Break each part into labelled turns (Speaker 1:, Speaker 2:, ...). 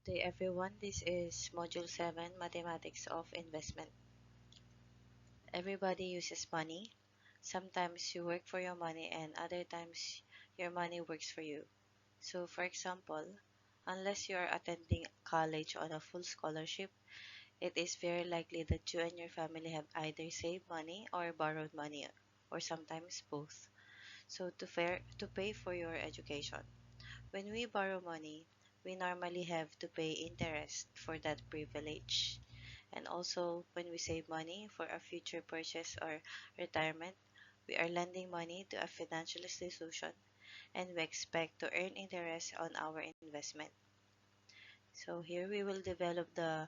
Speaker 1: Good day everyone, this is Module 7, Mathematics of Investment. Everybody uses money. Sometimes you work for your money and other times your money works for you. So for example, unless you are attending college on a full scholarship, it is very likely that you and your family have either saved money or borrowed money, or sometimes both. So to pay for your education. When we borrow money, we normally have to pay interest for that privilege. And also, when we save money for a future purchase or retirement, we are lending money to a financial institution and we expect to earn interest on our investment. So here we will develop the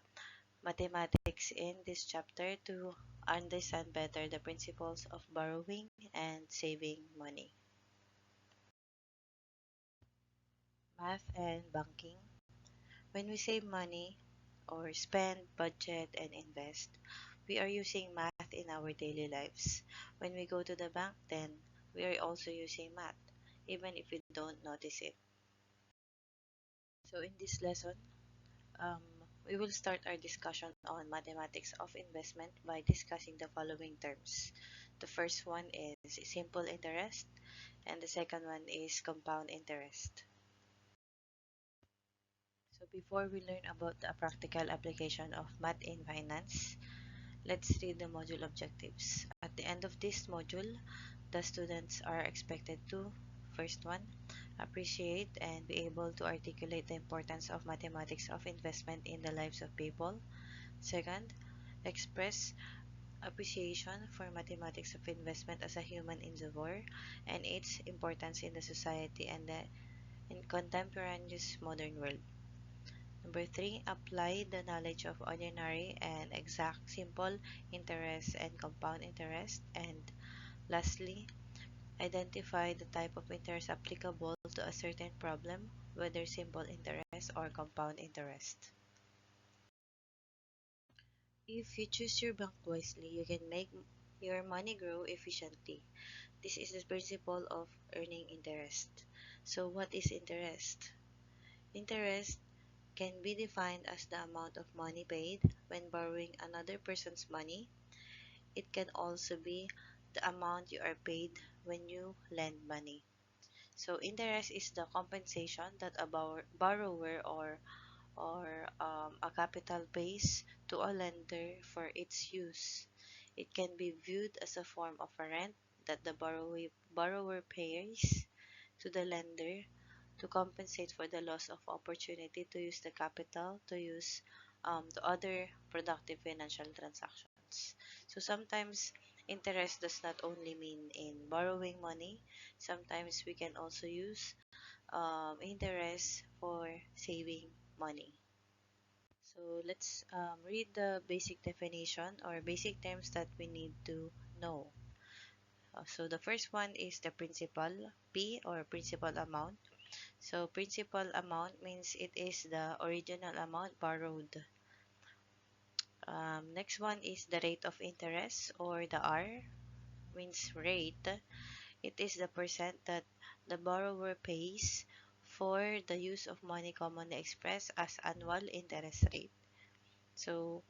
Speaker 1: mathematics in this chapter to understand better the principles of borrowing and saving money. Math and banking. When we save money or spend, budget, and invest, we are using math in our daily lives. When we go to the bank, then we are also using math, even if we don't notice it. So in this lesson, um, we will start our discussion on mathematics of investment by discussing the following terms. The first one is simple interest, and the second one is compound interest. So before we learn about the practical application of math in finance, let's read the module objectives. At the end of this module, the students are expected to, first one, appreciate and be able to articulate the importance of mathematics of investment in the lives of people. Second, express appreciation for mathematics of investment as a human endeavor and its importance in the society and the in contemporaneous modern world. Number 3, apply the knowledge of ordinary and exact simple interest and compound interest. And lastly, identify the type of interest applicable to a certain problem, whether simple interest or compound interest. If you choose your bank wisely, you can make your money grow efficiently. This is the principle of earning interest. So what is interest? Interest can be defined as the amount of money paid when borrowing another person's money. It can also be the amount you are paid when you lend money. So interest is the compensation that a borrower or a capital pays to a lender for its use. It can be viewed as a form of a rent that the borrower pays to the lender to compensate for the loss of opportunity to use the capital to other productive financial transactions. So sometimes interest does not only mean in borrowing money, sometimes we can also use interest for saving money. So let's read the basic definition or basic terms that we need to know. So the first one is the principal, P or principal amount. So principal amount means it is the original amount borrowed. Next one is the rate of interest or the R means rate. It is the percent that the borrower pays for the use of money commonly expressed as annual interest rate. So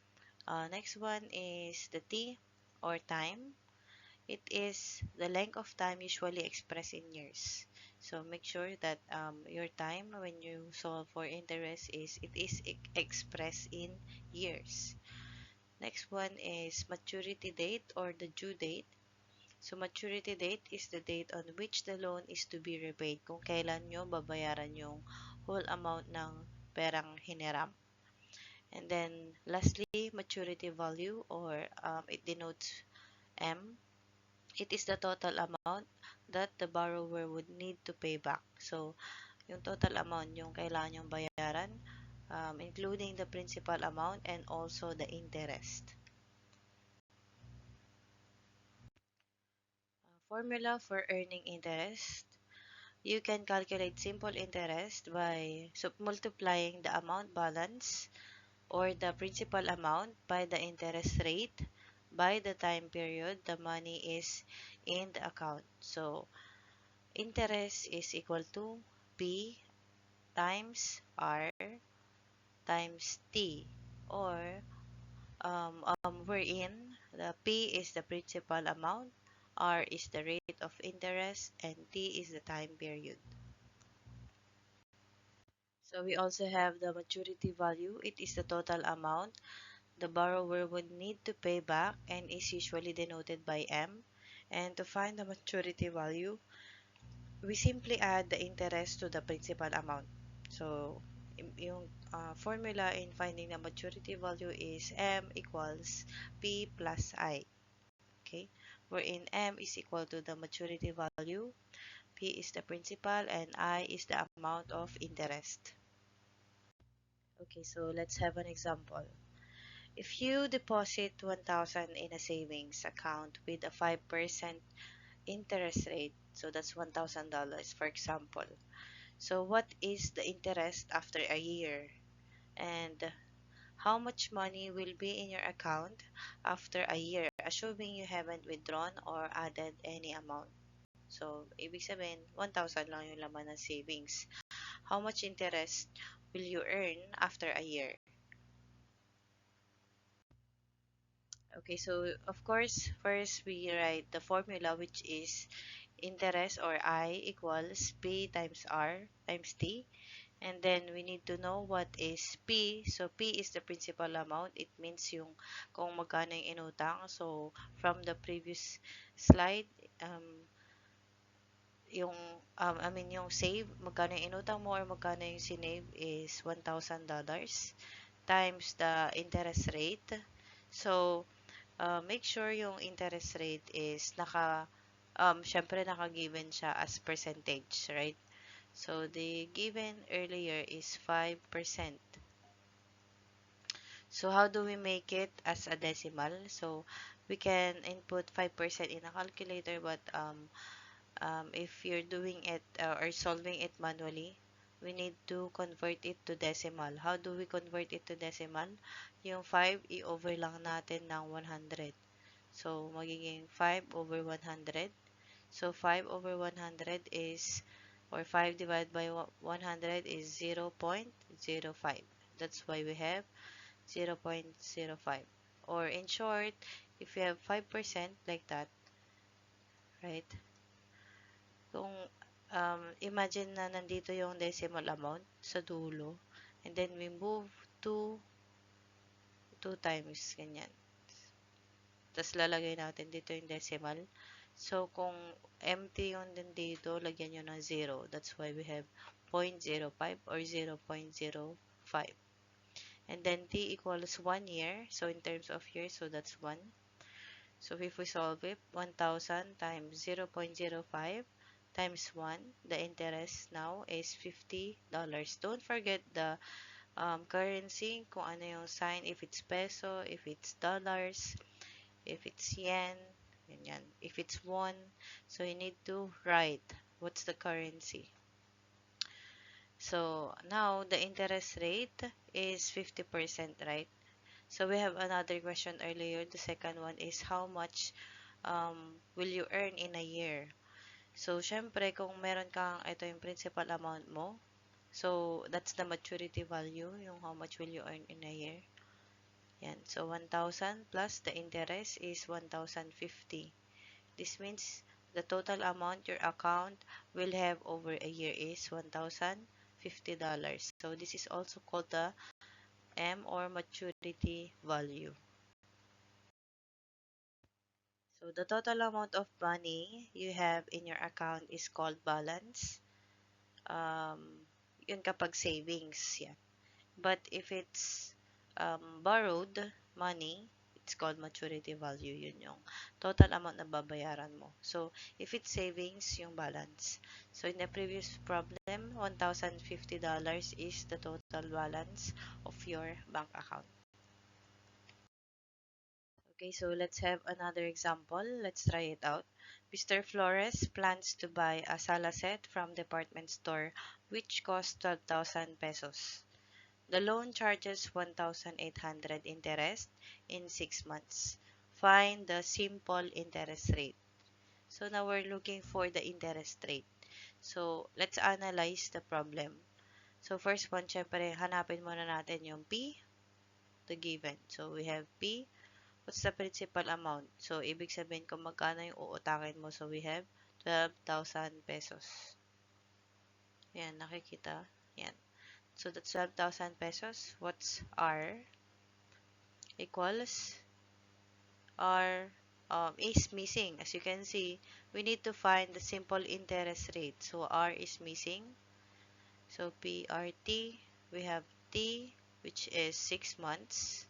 Speaker 1: next one is the T or time. It is the length of time usually expressed in years. So make sure that your time when you solve for interest is expressed in years. Next one is maturity date or the due date. So maturity date is the date on which the loan is to be repaid. Kung kailan nyo babayaran yung whole amount ng perang hiniram. And then lastly, maturity value or it denotes M. It is the total amount that the borrower would need to pay back. So, yung total amount yung kailangan yung bayaran, including the principal amount and also the interest. Formula for earning interest. You can calculate simple interest by multiplying the amount balance or the principal amount by the interest rate by the time period the money is in the account. So, interest is equal to P times R times T, or wherein the P is the principal amount, R is the rate of interest, and T is the time period. So we also have the maturity value. It is the total amount the borrower would need to pay back and is usually denoted by M. And to find the maturity value, we simply add the interest to the principal amount. So, yung formula in finding the maturity value is M equals P plus I. Okay? Wherein M is equal to the maturity value, P is the principal, and I is the amount of interest. Okay, so let's have an example. If you deposit 1,000 in a savings account with a 5% interest rate, so that's $1,000 for example. So what is the interest after a year? And how much money will be in your account after a year, assuming you haven't withdrawn or added any amount? So, ibig sabihin, 1,000 lang yung laman ng savings. How much interest will you earn after a year? Okay, so of course, first we write the formula, which is interest, or I, equals P times R times T. And then we need to know what is P. So P is the principal amount. It means yung kung magkano yung inutang. So from the previous slide, yung yung save, magkano yung inutang mo or magkano yung sinave is $1,000 times the interest rate. So make sure yung interest rate is syempre naka-given siya as percentage, right? So the given earlier is 5%. So how do we make it as a decimal? So we can input 5% in a calculator, but if you're doing it or solving it manually, we need to convert it to decimal. How do we convert it to decimal? Yung 5, i-over lang natin ng 100. So, magiging 5 over 100. So, 5 over 100 is, or 5 divided by 100 is 0.05. That's why we have 0.05. Or in short, if you have 5% like that, right? Kung imagine na nandito yung decimal amount sa dulo, and then we move to 2 times, ganyan. Tapos lalagay natin dito yung decimal. So, kung empty yung dito, lagyan nyo ng 0. That's why we have 0.05 or 0.05. And then t equals 1 year. So, in terms of years, so that's 1. So, if we solve it, 1,000 times 0.05 times 1, the interest now is $50. Don't forget the currency, kung ano yung sign, if it's peso, if it's dollars, if it's yen, ganyan. If it's won, so you need to write what's the currency. So, now the interest rate is 50%, right? So, we have another question earlier. The second one is how much will you earn in a year? So, syempre, kung meron kang, ito yung principal amount mo. So, that's the maturity value, yung how much will you earn in a year. Yan. So, 1,000 plus the interest is 1,050. This means the total amount your account will have over a year is $1,050. So, this is also called the M, or maturity value. So, the total amount of money you have in your account is called balance. Yun kapag savings, yan. But if it's borrowed money, it's called maturity value. Yun yung total amount na babayaran mo. So, if it's savings, yung balance. So, in the previous problem, $1,050 is the total balance of your bank account. Okay, so let's have another example. Let's try it out. Mr. Flores plans to buy a sala set from department store which costs 12,000 pesos. The loan charges 1,800 interest in 6 months. Find the simple interest rate. So now we're looking for the interest rate. So let's analyze the problem. So, first one, syempre, hanapin muna natin yung P, the given. So, we have P. What's the principal amount? So, ibig sabihin kung magkano yung uutakin mo. So, we have 12,000 pesos. Yan, nakikita. Yan. So, that's 12,000 pesos. What's R? Equals R is missing. As you can see, we need to find the simple interest rate. So, R is missing. So, PRT, we have T, which is 6 months.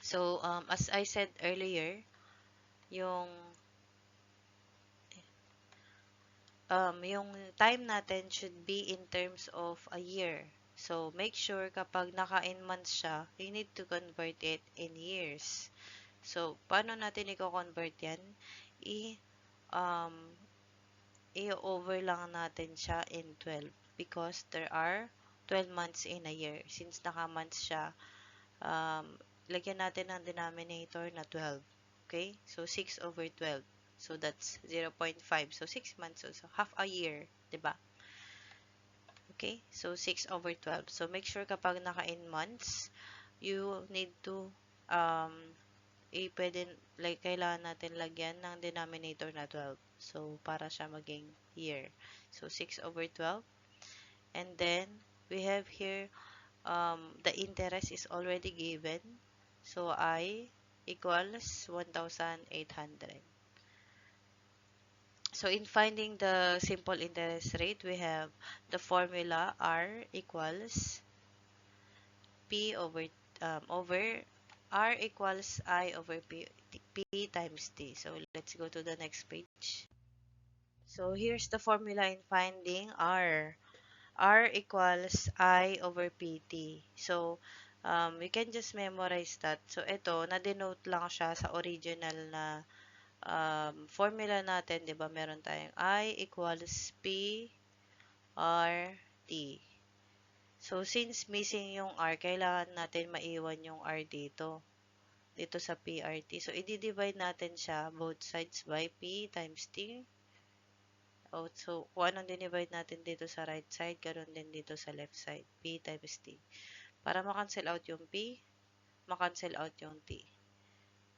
Speaker 1: So, as I said earlier, yung yung time natin should be in terms of a year. So, make sure kapag naka-in months siya, you need to convert it in years. So, paano natin i-convert yan? I, um, I-over lang natin siya in 12 because there are 12 months in a year. Since naka-months siya, um, lagyan natin ng denominator na 12. Okay? So, 6 over 12. So, that's 0.5. So, 6 months. So, half a year. 'Di ba? Okay? So, 6 over 12. So, make sure kapag naka-in months, you need to, um, pwede, like, kailangan natin lagyan ng denominator na 12. So, para siya maging year. So, 6 over 12. And then, we have here, the interest is already given. So, I equals 1,800. So, in finding the simple interest rate, we have the formula R equals P over R equals I over P times T. So, let's go to the next page. So, here's the formula in finding R. R equals I over PT. So, we can just memorize that. So, ito, na-denote lang siya sa original na formula natin. 'Di ba? Meron tayong I equals P R T. So, since missing yung R, kailangan natin maiwan yung R dito sa PRT. So, i-divide natin siya both sides by P times T. Oh, so, kung anong dinivide natin dito sa right side, ganoon din dito sa left side, P times T. Para makancel out yung P, makancel out yung T.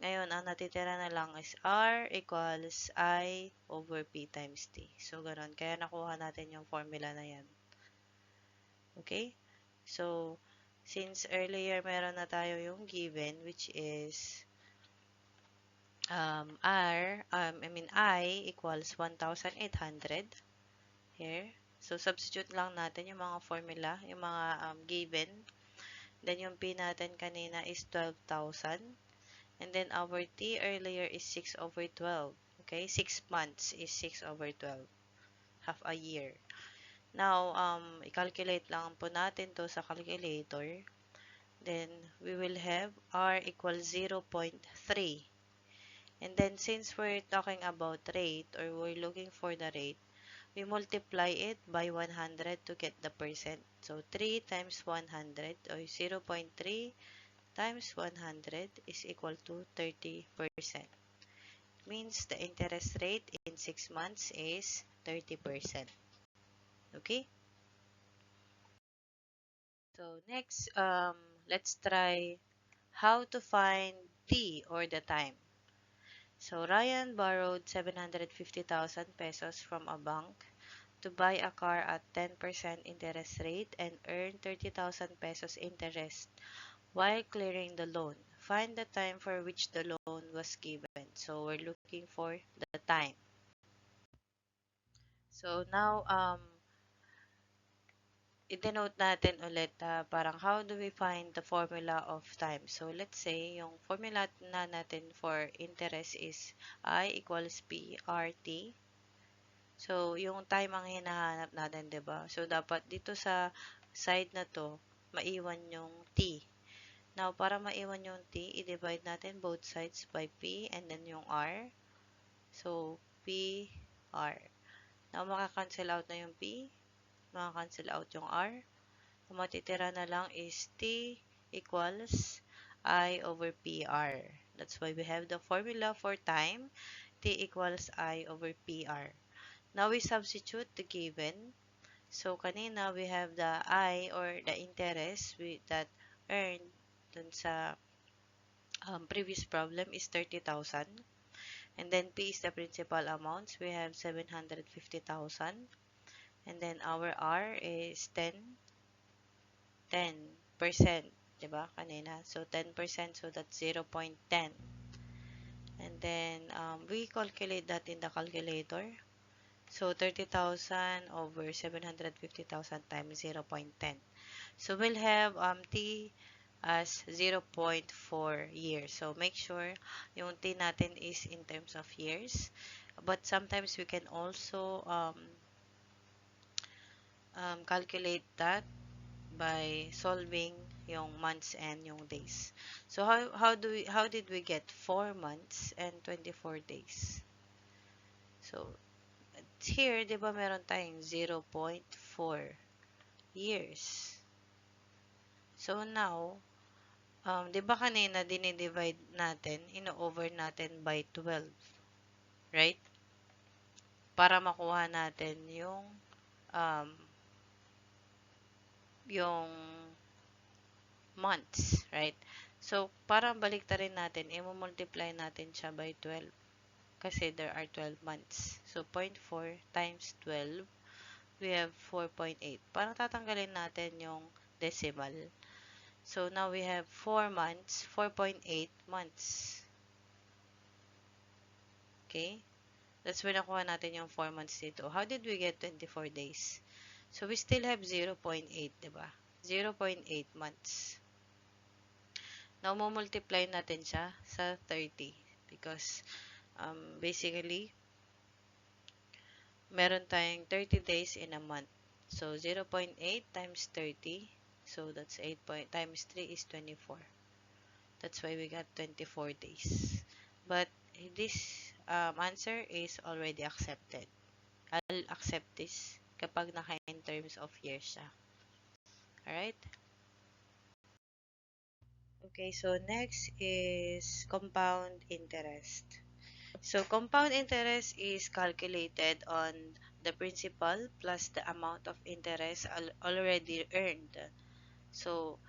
Speaker 1: Ngayon, ang natitira na lang is R equals I over P times T. So, ganoon. Kaya nakuha natin yung formula na yan. Okay? So, since earlier meron na tayo yung given, which is I equals 1,800 here. So, substitute lang natin yung mga formula, yung mga given. Then, yung P natin kanina is 12,000. And then, our T earlier is 6 over 12. Okay? 6 months is 6 over 12. Half a year. Now, i-calculate lang po natin to sa calculator. Then, we will have R equals 0.3. And then, since we're talking about rate or we're looking for the rate, we multiply it by 100 to get the percent. So, 3 times 100 or 0.3 times 100 is equal to 30%. Means the interest rate in 6 months is 30%. Okay? So, next, let's try how to find T or the time. So, Ryan borrowed 750,000 pesos from a bank to buy a car at 10% interest rate and earn 30,000 pesos interest while clearing the loan. Find the time for which the loan was given. So, we're looking for the time. So, now, i-denote natin ulit parang how do we find the formula of time. So, let's say, yung formula na natin for interest is I equals PRT. So, yung time ang hinahanap natin, 'di ba? So, dapat dito sa side na 'to, maiwan yung T. Now, para maiwan yung T, i-divide natin both sides by P and then yung R. So, P, R. Now, makakancel out na yung P, makakancel out yung R. Ang matitira na lang is T equals I over PR. That's why we have the formula for time, T equals I over PR. Now we substitute the given. So kanina we have the I or the interest that earned dun sa previous problem is 30,000. And then P is the principal amounts. We have 750,000. And then our R is 10%. Diba? Kanina. So 10%. So that's 0.10. And then we calculate that in the calculator. So 30,000 over 750,000 times 0.10. So we'll have T as 0.4 years. So make sure yung T natin is in terms of years. But sometimes we can also calculate that by solving yung months and yung days. So how did we get 4 months and 24 days? So here, 'di ba meron tayong 0.4 years. So now, 'di ba kanina dinidivide natin, ino-over natin by 12, right? Para makuha natin um, yung months, right? So, para baliktarin natin, i-multiply natin siya by 12 kasi there are 12 months. So, 0.4 times 12, we have 4.8. Parang tatanggalin natin yung decimal. So, now we have 4 months, 4.8 months. Okay? That's where nakuha natin yung 4 months dito. How did we get 24 days? So, we still have 0.8, diba? 0.8 months. Now, multiply natin siya sa 30 because basically, meron tayong 30 days in a month. So, 0.8 times 30. So, that's 8 times 3 is 24. That's why we got 24 days. But this answer is already accepted. I'll accept this kapag naka in terms of years siya. Alright? Okay, so next is compound interest. So compound interest is calculated on the principal plus the amount of interest already earned. So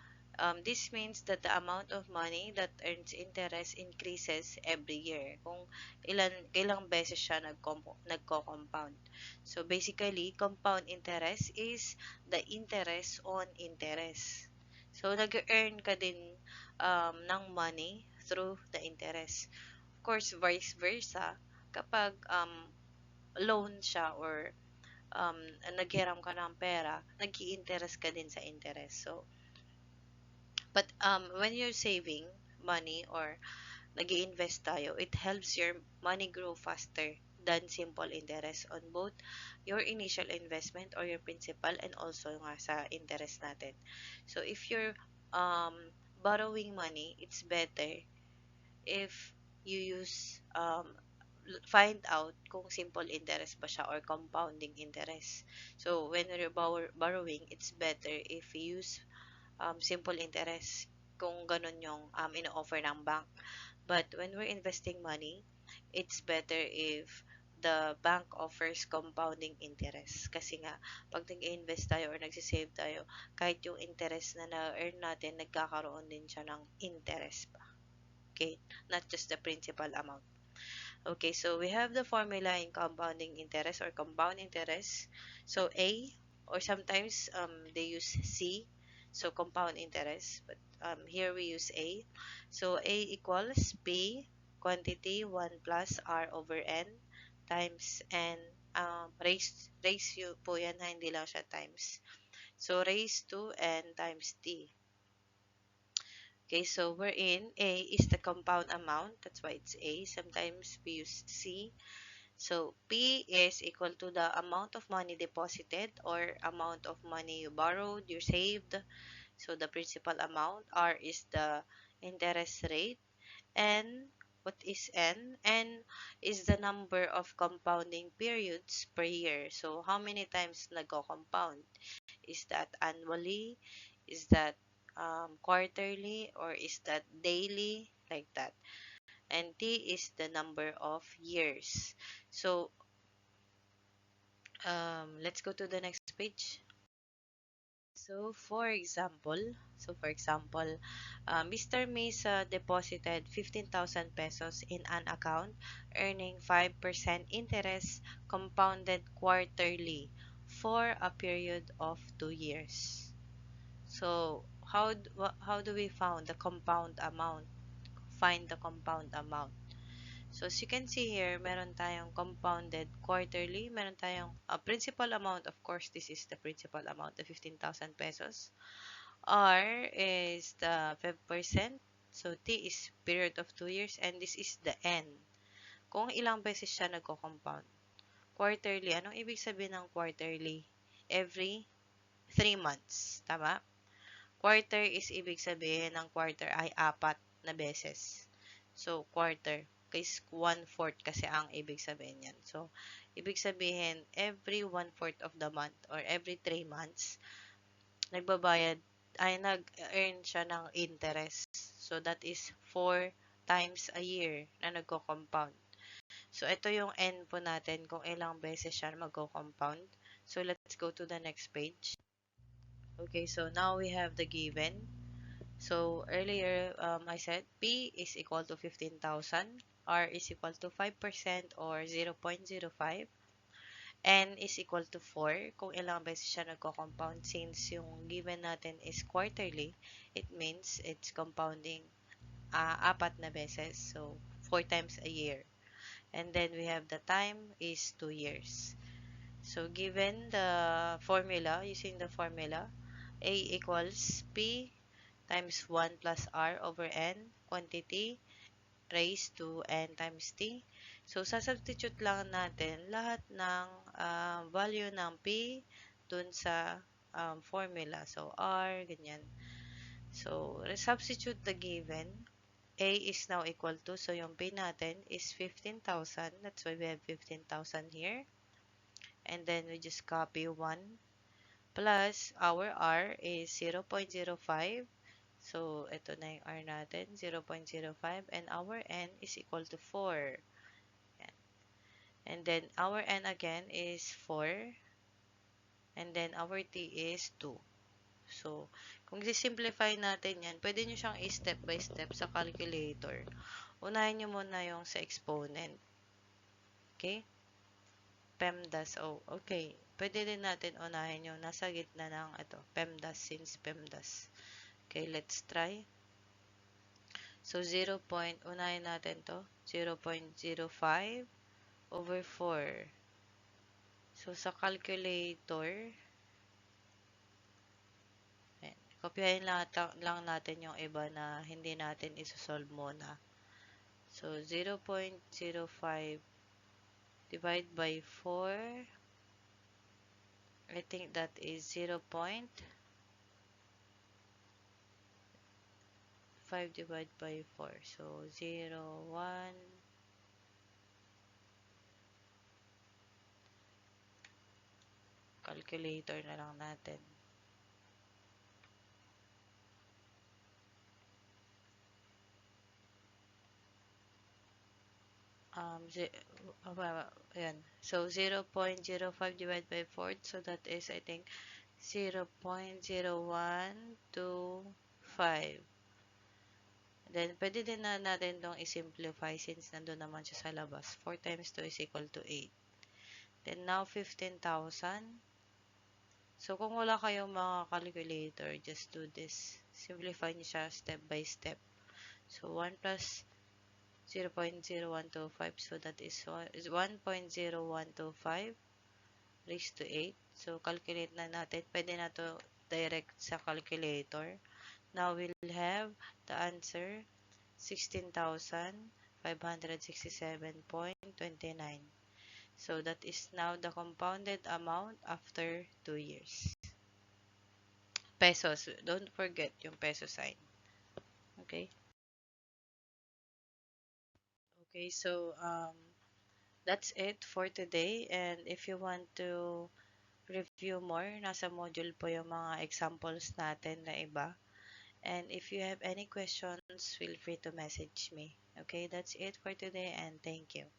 Speaker 1: this means that the amount of money that earns interest increases every year kung ilang beses siya nagko-compound. So basically, compound interest is the interest on interest. So nag-earn ka din ng money through the interest. Of course, vice versa, kapag loan siya or naghiram ka ng pera, nag-i-interest ka din sa interest. So, but when you're saving money or nag-i-invest tayo, it helps your money grow faster than simple interest on both your initial investment or your principal and also nga sa interest natin. So, if you're um, borrowing money, it's better if you use find out kung simple interest ba siya or compounding interest. So, when you're borrowing, it's better if you use simple interest kung ganun yung ino-offer ng bank. But when we're investing money, it's better if the bank offers compounding interest. Kasi nga, pag nag-invest tayo or nagsisave tayo, kahit yung interest na na-earn natin, nagkakaroon din siya ng interest pa. Okay? Not just the principal amount. Okay, so we have the formula in compounding interest or compound interest. So A, or sometimes they use C, so compound interest, but here we use A. So A equals P, quantity 1 plus R over N times N, raise po yan, hindi lang siya times. So raise to N times T. Okay, so we're in A is the compound amount. That's why it's A. Sometimes we use C. So P is equal to the amount of money deposited or amount of money you borrowed, you saved. So the principal amount. R is the interest rate. N, what is N? N is the number of compounding periods per year. So how many times nagko-compound? Is that annually? Is that quarterly? Or is that daily? Like that. And T is the number of years. So Let's go to the next page. So for example, Mr. Mesa deposited 15,000 pesos in an account earning 5% interest compounded quarterly for a period of 2 years. So how do we find the compound amount? So as you can see here, meron tayong compounded quarterly, meron tayong principal amount. Of course, this is the principal amount, the 15,000 pesos. R is the 5%. So T is period of 2 years and this is the N. Kung ilang beses siya nagko-compound. Quarterly, anong ibig sabihin ng quarterly? Every 3 months. Tama? Quarter is ibig sabihin ng quarter ay 4 na beses. So, quarter. Case 1/4 kasi ang ibig sabihin yan. So, ibig sabihin, every 1/4 of the month or every 3 months, nagbabayad, ay nag-earn siya ng interest. So, that is 4 times a year na nagko-compound. So, ito yung N po natin kung ilang beses siya magko-compound. So, let's go to the next page. Okay, so now we have the given. So earlier, I said P is equal to 15,000, R is equal to 5% or 0.05, N is equal to 4 kung ilang beses siya nagko-compound. Since yung given natin is quarterly, it means it's compounding 4 na beses. So 4 times a year. And then we have the time is 2 years. So given the formula, using the formula, A equals P times 1 plus R over N, quantity raised to N times T. So, sasubstitute lang natin lahat ng value ng P dun sa formula. So, R, ganyan. So, substitute the given. A is now equal to, so yung P natin is 15,000. That's why we have 15,000 here. And then, we just copy 1 plus our R is 0.05. So, ito na yung R natin, 0.05, and our N is equal to 4. Yan. And then, our N again is 4, and then our T is 2. So, kung simplify natin yan, pwede nyo siyang step by step sa calculator. Unahin nyo muna yung sa exponent. Okay? PEMDAS. Oh, okay. Pwede din natin unahin yung nasa gitna ng ito, PEMDAS, since PEMDAS. Okay, let's try. So, unahin natin to, 0.05 over 4. So, sa calculator, ayan, kopyahin lang natin yung iba na hindi natin isosolve muna. So, 0.05 divide by 4, I think that is 0.5 divided by 4. So, 0, 1, calculator na lang natin. Ayan. So, 0.05 divided by 4. So, that is, I think, 0.0125. Then, pwede din na natin itong i-simplify since nandun naman siya sa labas. 4 times 2 is equal to 8. Then, now, 15,000. So, kung wala kayong mga calculator, just do this. Simplify niyo siya step by step. So, 1 plus 0.0125. So, that is 1.0125 raised to 8. So, calculate na natin. Pwede na to direct sa calculator. Now, we'll have the answer, 16,567.29. So, that is now the compounded amount after 2 years. Pesos. Don't forget yung peso sign. Okay? Okay, so, that's it for today. And if you want to review more, nasa module po yung mga examples natin na iba. And if you have any questions, feel free to message me. Okay, that's it for today and thank you.